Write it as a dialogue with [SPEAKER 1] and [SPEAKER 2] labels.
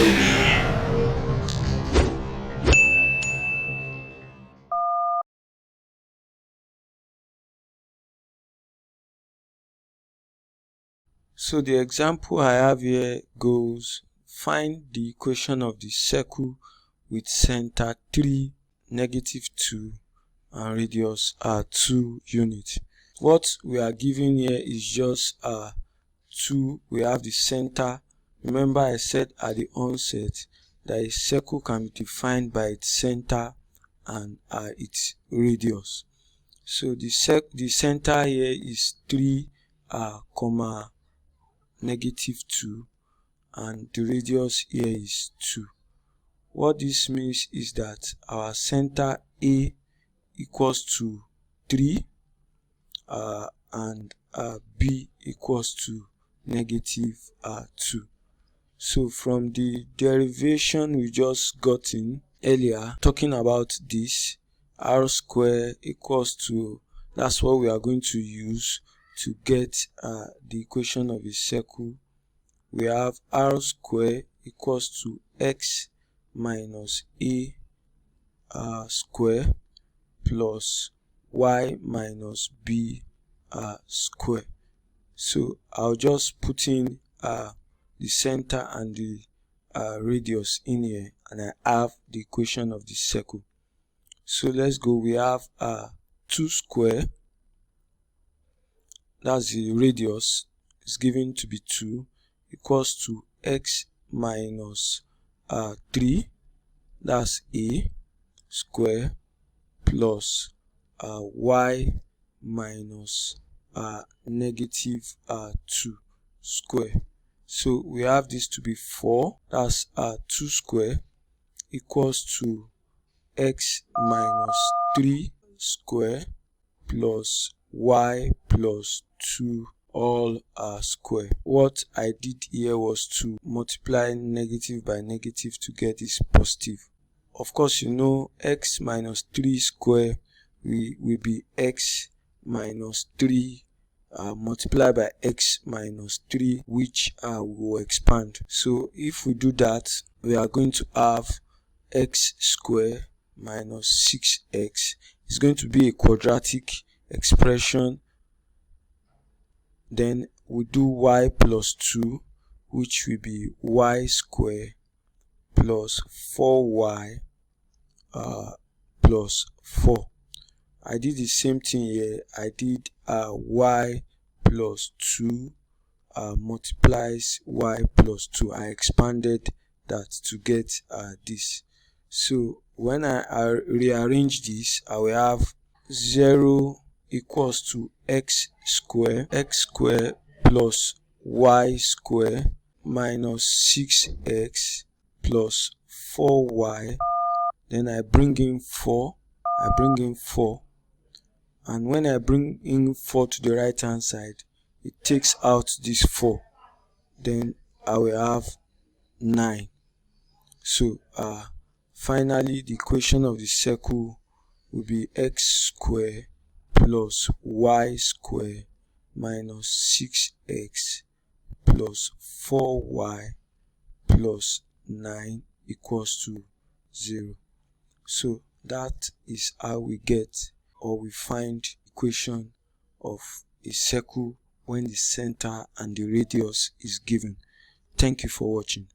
[SPEAKER 1] So the example I have here goes, find the equation of the circle with center 3, -2 and radius 2 units. What we are given here is just 2. We have the center. Remember I said at the onset that a circle can be defined by its center and its radius. So the center here is 3, -2, and the radius here is 2. What this means is that our center A equals to 3 and B equals to -2. So from the derivation we just gotten earlier talking about this, r square equals to, that's what we are going to use to get the equation of a circle. We have r square equals to x minus a square plus y minus b square. So I'll just put in the center and the radius in here, and I have the equation of the circle. So let's go. We have 2 square, that's the radius, is given to be 2, equals to x minus 3, that's a square, plus y minus -2 square. So we have this to be 4, that's 2 square equals to x minus 3 square plus y plus 2 all square. What I did here was to multiply negative by negative to get this positive. Of course, you know x minus 3 square will be x minus 3 multiplied by x minus 3, which will expand. So if we do that, we are going to have x square minus 6x. It's going to be a quadratic expression. Then we do y plus 2, which will be y square plus 4y plus 4. I did the same thing here. I did y plus 2 multiplies y plus 2. I expanded that to get this. So when I rearrange this, I will have 0 equals to x square plus y square minus 6x plus 4y. Then I bring in 4, and when I bring in 4 to the right hand side, it takes out this 4. Then I will have 9. So finally the equation of the circle will be x square plus y square minus 6x plus 4y plus 9 equals to 0. So that is how we get, or we find, equation of a circle when the center and the radius is given. Thank you for watching.